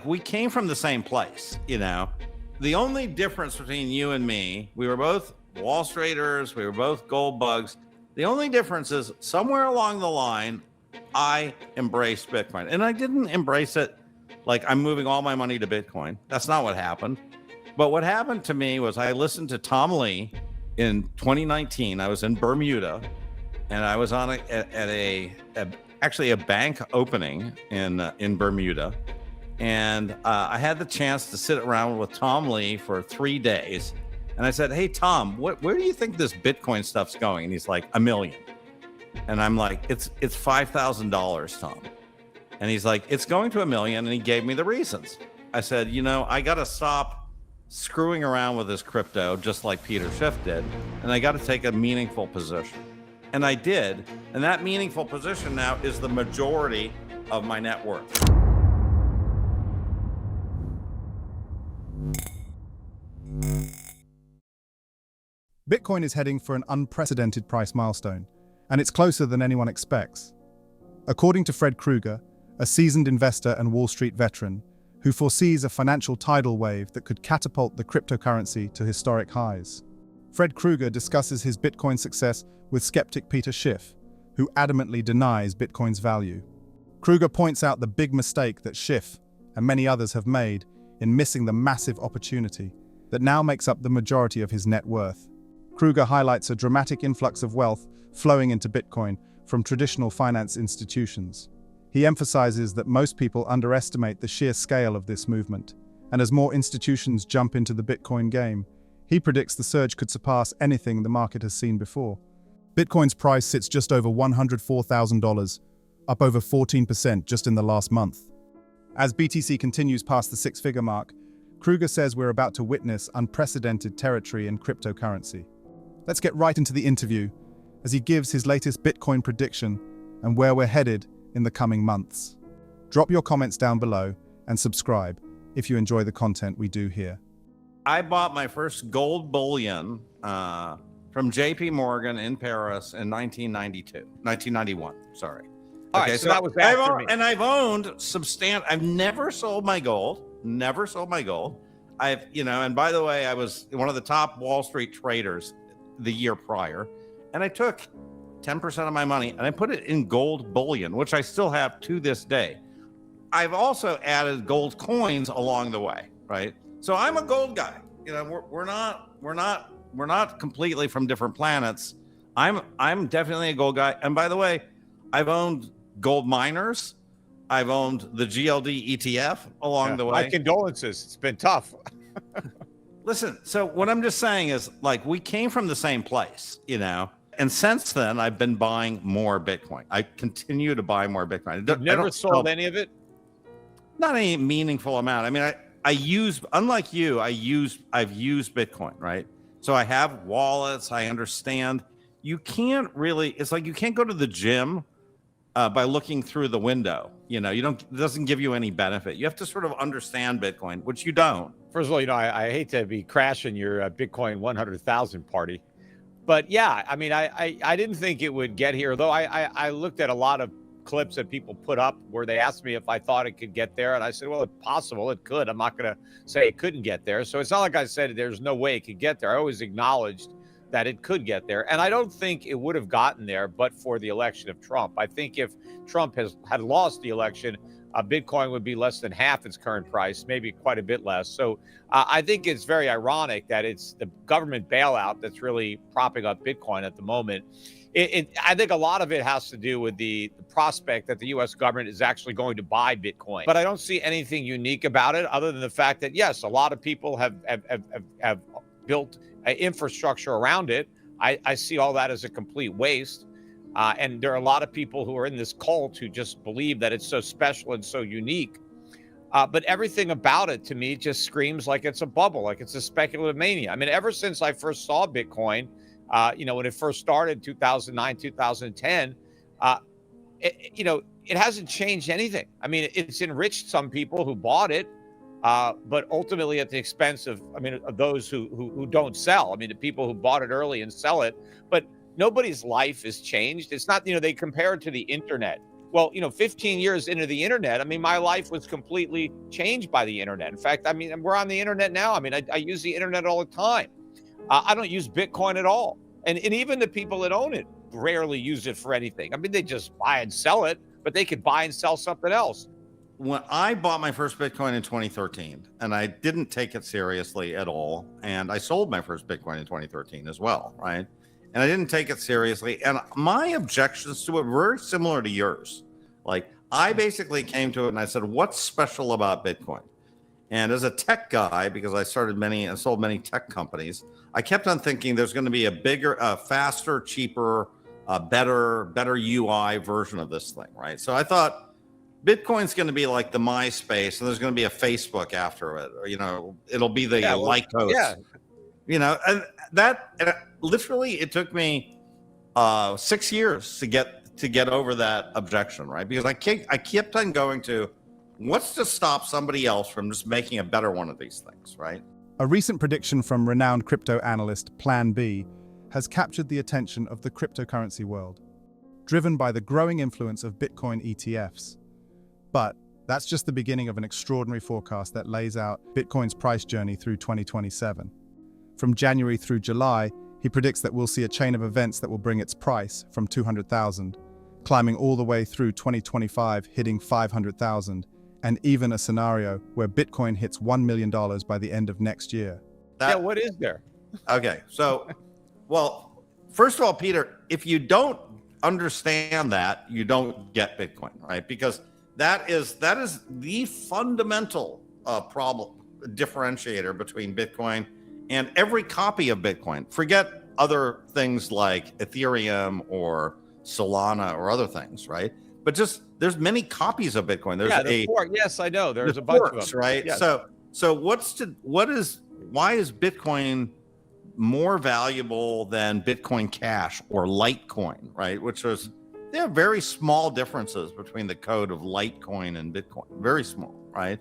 We came from the same place, you know. The only difference between you and me, we were both Wall Streeters, we were both gold bugs. The only difference is somewhere along the line, I embraced Bitcoin. And I didn't embrace it like I'm moving all my money to Bitcoin. That's not what happened. But what happened to me was I listened to Tom Lee in 2019. I was in Bermuda, and I was on actually a bank opening in Bermuda. And I had the chance to sit around with Tom Lee for 3 days. And I said, hey, Tom, where do you think this Bitcoin stuff's going? And he's like, $1 million. And I'm like, it's $5,000, Tom. And he's like, it's going to $1 million. And he gave me the reasons. I said, I got to stop screwing around with this crypto, just like Peter Schiff did. And I got to take a meaningful position. And I did. And that meaningful position now is the majority of my net worth. Bitcoin is heading for an unprecedented price milestone, and it's closer than anyone expects. According to Fred Krueger, a seasoned investor and Wall Street veteran, who foresees a financial tidal wave that could catapult the cryptocurrency to historic highs. Fred Krueger discusses his Bitcoin success with skeptic Peter Schiff, who adamantly denies Bitcoin's value. Krueger points out the big mistake that Schiff and many others have made in missing the massive opportunity that now makes up the majority of his net worth. Krueger highlights a dramatic influx of wealth flowing into Bitcoin from traditional finance institutions. He emphasizes that most people underestimate the sheer scale of this movement, and as more institutions jump into the Bitcoin game, he predicts the surge could surpass anything the market has seen before. Bitcoin's price sits just over $104,000, up over 14% just in the last month. As BTC continues past the six-figure mark, Krueger says we're about to witness unprecedented territory in cryptocurrency. Let's get right into the interview as he gives his latest Bitcoin prediction and where we're headed in the coming months. Drop your comments down below and subscribe if you enjoy the content we do here. I bought my first gold bullion from JP Morgan in Paris in 1991, sorry. All right, so that was after me. And I've owned I've never sold my gold, and by the way, I was one of the top Wall Street traders the year prior, and I took 10% of my money and I put it in gold bullion, which I still have to this day. I've also added gold coins along the way, right? So I'm a gold guy. We're not completely from different planets. I'm definitely a gold guy. And by the way, I've owned gold miners. I've owned the GLD ETF along the way. My condolences. It's been tough. Listen, so what I'm just saying is, like, we came from the same place, and since then I've been buying more Bitcoin. I continue to buy more Bitcoin. You've never sold any of it? Not any meaningful amount. I mean, unlike you, I've used Bitcoin, right? So I have wallets. I understand. It's like you can't go to the gym by looking through the window. It doesn't give you any benefit. You have to sort of understand Bitcoin, which you don't. First of all, I hate to be crashing your Bitcoin 100,000 party, but yeah, I mean, I didn't think it would get here, though. I looked at a lot of clips that people put up where they asked me if I thought it could get there, and I said, well, it's possible it could. I'm not going to say it couldn't get there. So it's not like I said there's no way it could get there. I always acknowledged that it could get there, and I don't think it would have gotten there but for the election of Trump. I think if Trump had lost the election, Bitcoin would be less than half its current price, maybe quite a bit less. So I think it's very ironic that it's the government bailout that's really propping up Bitcoin at the moment. I think a lot of it has to do with the prospect that the U.S. government is actually going to buy Bitcoin. But I don't see anything unique about it other than the fact that, yes, a lot of people have built infrastructure around it. I see all that as a complete waste. And there are a lot of people who are in this cult who just believe that it's so special and so unique. But everything about it, to me, just screams like it's a bubble, like it's a speculative mania. I mean, ever since I first saw Bitcoin, when it first started, 2009, 2010, it hasn't changed anything. I mean, it's enriched some people who bought it, but ultimately at the expense of those who don't sell. I mean, the people who bought it early and sell it, but nobody's life has changed. It's not, they compare it to the internet. Well, 15 years into the internet, I mean, my life was completely changed by the internet. In fact, I mean, we're on the internet now. I mean, I use the internet all the time. I don't use Bitcoin at all. And even the people that own it rarely use it for anything. I mean, they just buy and sell it, but they could buy and sell something else. When I bought my first Bitcoin in 2013, and I didn't take it seriously at all, and I sold my first Bitcoin in 2013 as well, right? And I didn't take it seriously. And my objections to it were very similar to yours. Like, I basically came to it and I said, what's special about Bitcoin? And as a tech guy, because I sold many tech companies, I kept on thinking there's going to be a bigger, faster, cheaper, better UI version of this thing, right? So I thought Bitcoin's going to be like the MySpace, and there's going to be a Facebook after it, or it'll be the Lycos. Yeah. And that literally it took me 6 years to get over that objection, right? Because I kept on going to, what's to stop somebody else from just making a better one of these things, right? A recent prediction from renowned crypto analyst Plan B has captured the attention of the cryptocurrency world, driven by the growing influence of Bitcoin ETFs. But that's just the beginning of an extraordinary forecast that lays out Bitcoin's price journey through 2027. From January through July, he predicts that we'll see a chain of events that will bring its price from 200,000, climbing all the way through 2025, hitting 500,000, and even a scenario where Bitcoin hits $1 million by the end of next year. What is there? Okay, so, well, first of all, Peter, if you don't understand that, you don't get Bitcoin, right? Because that is the fundamental problem differentiator between Bitcoin and every copy of Bitcoin. Forget other things like Ethereum or Solana or other things, right? But just there's many copies of Bitcoin. There's yes, I know. There's a bunch of them, right? Yes. So why is Bitcoin more valuable than Bitcoin Cash or Litecoin, right? There are very small differences between the code of Litecoin and Bitcoin, very small, right?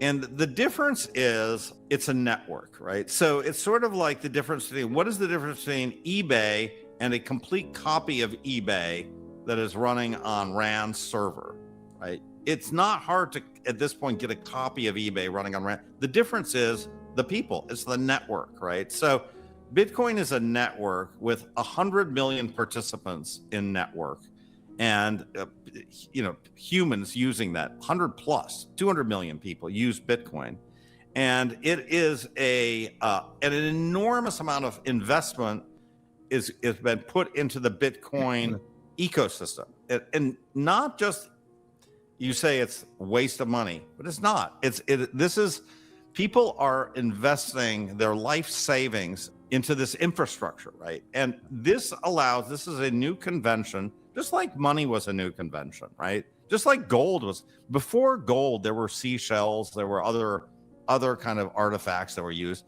And the difference is it's a network, right? So it's sort of like the difference between, what is the difference between eBay and a complete copy of eBay that is running on Rand's server, right? It's not hard to, at this point, get a copy of eBay running on Rand. The difference is the people, it's the network, right? So Bitcoin is a network with 100 million participants in network, and humans using that, 100 plus 200 million people use Bitcoin, and it is an enormous amount of investment is been put into the Bitcoin ecosystem, and not just, you say it's a waste of money, but it's not. This is people are investing their life savings into this infrastructure, right? And this is a new convention, just like money was a new convention, right? Just like gold was. Before gold, there were seashells, there were other kind of artifacts that were used.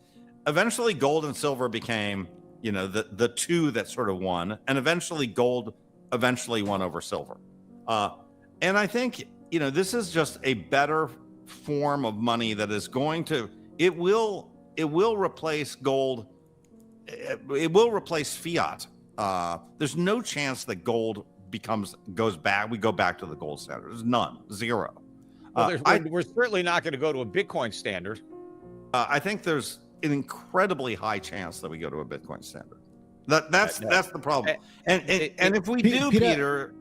Eventually, gold and silver became, the two that sort of won, and eventually gold won over silver. And I think, this is just a better form of money that is it will replace gold. It will replace fiat. There's no chance that gold goes back. We go back to the gold standard. There's none, zero. Well, we're certainly not going to go to a Bitcoin standard. I think there's an incredibly high chance that we go to a Bitcoin standard. That's the problem. And if we do, Peter,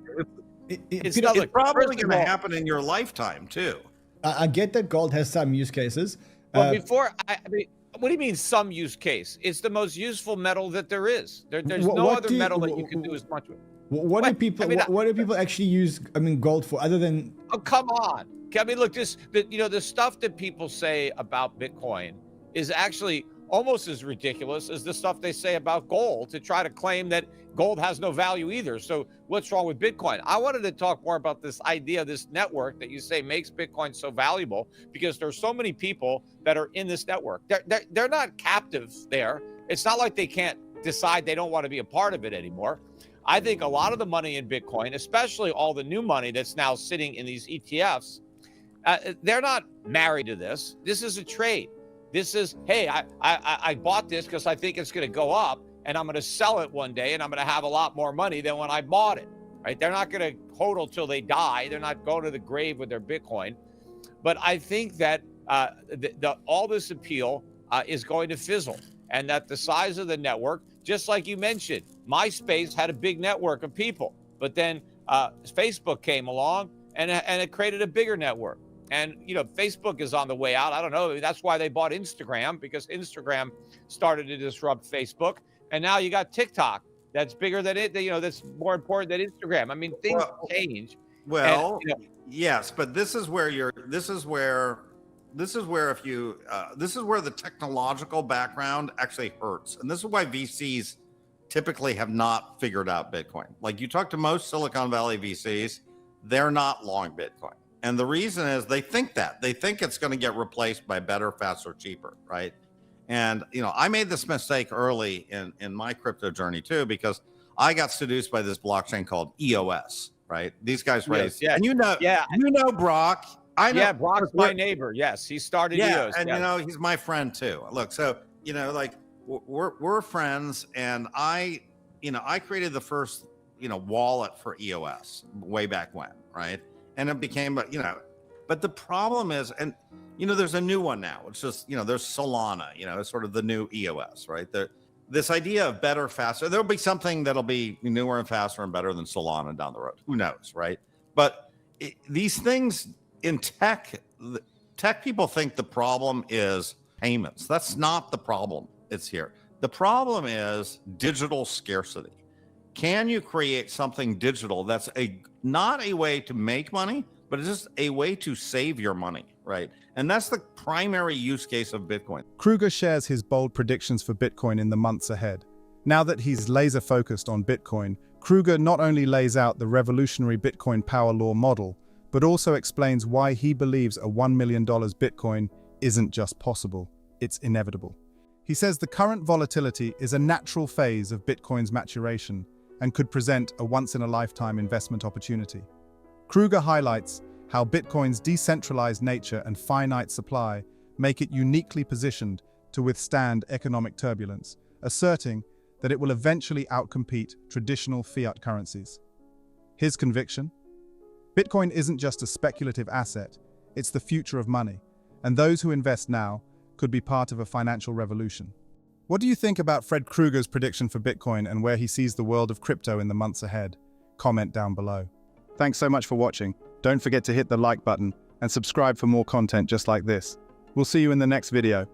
it's probably going to happen in your lifetime too. I get that gold has some use cases. Well, what do you mean some use case? It's the most useful metal that there is. There's no other metal that you can do as much with. What do people actually use gold for, other than? Oh, come on. I mean, look, the stuff that people say about Bitcoin is actually almost as ridiculous as the stuff they say about gold, to try to claim that gold has no value either. So what's wrong with Bitcoin? I wanted to talk more about this idea, this network that you say makes Bitcoin so valuable, because there's so many people that are in this network. They're not captive there. It's not like they can't decide they don't want to be a part of it anymore. I think a lot of the money in Bitcoin, especially all the new money that's now sitting in these ETFs, they're not married to this. This is a trade. This is, hey, I bought this because I think it's going to go up, and I'm going to sell it one day, and I'm going to have a lot more money than when I bought it. right? They're not going to hodl till they die. They're not going to the grave with their Bitcoin. But I think that all this appeal is going to fizzle, and that the size of the network, just like you mentioned, MySpace had a big network of people, but then Facebook came along and it created a bigger network. And, you know, Facebook is on the way out. I don't know. That's why they bought Instagram, because Instagram started to disrupt Facebook. And now you got TikTok that's bigger than it, you know, that's more important than Instagram. I mean, things change. Well, And, you know, yes, but this is where the technological background actually hurts. And this is why VCs typically have not figured out Bitcoin. Like, you talk to most Silicon Valley VCs, they're not long Bitcoin. And the reason is they think it's going to get replaced by better, faster, cheaper, right? And, you know, I made this mistake early in my crypto journey too, because I got seduced by this blockchain called EOS, right? These guys raised, yes. and you know Brock. I know. Yeah, Brock's my neighbor. Yes, he started EOS. And you know, he's my friend too. Look, so, you know, like, we're friends, and I created the first, you know, wallet for EOS way back when, right? And it became, you know, but the problem is, and, you know, there's a new one now. It's just, you know, there's Solana, you know, it's sort of the new EOS, right? This idea of better, faster, there'll be something that'll be newer and faster and better than Solana down the road. Who knows, right? But these things in tech people think the problem is payments. That's not the problem. It's here. The problem is digital scarcity. Can you create something digital that's not a way to make money, but it's just a way to save your money, right? And that's the primary use case of Bitcoin. Krueger shares his bold predictions for Bitcoin in the months ahead. Now that he's laser-focused on Bitcoin, Krueger not only lays out the revolutionary Bitcoin power law model, but also explains why he believes a $1 million Bitcoin isn't just possible, it's inevitable. He says the current volatility is a natural phase of Bitcoin's maturation and could present a once-in-a-lifetime investment opportunity. Krueger highlights how Bitcoin's decentralized nature and finite supply make it uniquely positioned to withstand economic turbulence, asserting that it will eventually outcompete traditional fiat currencies. His conviction? Bitcoin isn't just a speculative asset, it's the future of money, and those who invest now could be part of a financial revolution. What do you think about Fred Krueger's prediction for Bitcoin and where he sees the world of crypto in the months ahead? Comment down below. Thanks so much for watching. Don't forget to hit the like button and subscribe for more content just like this. We'll see you in the next video.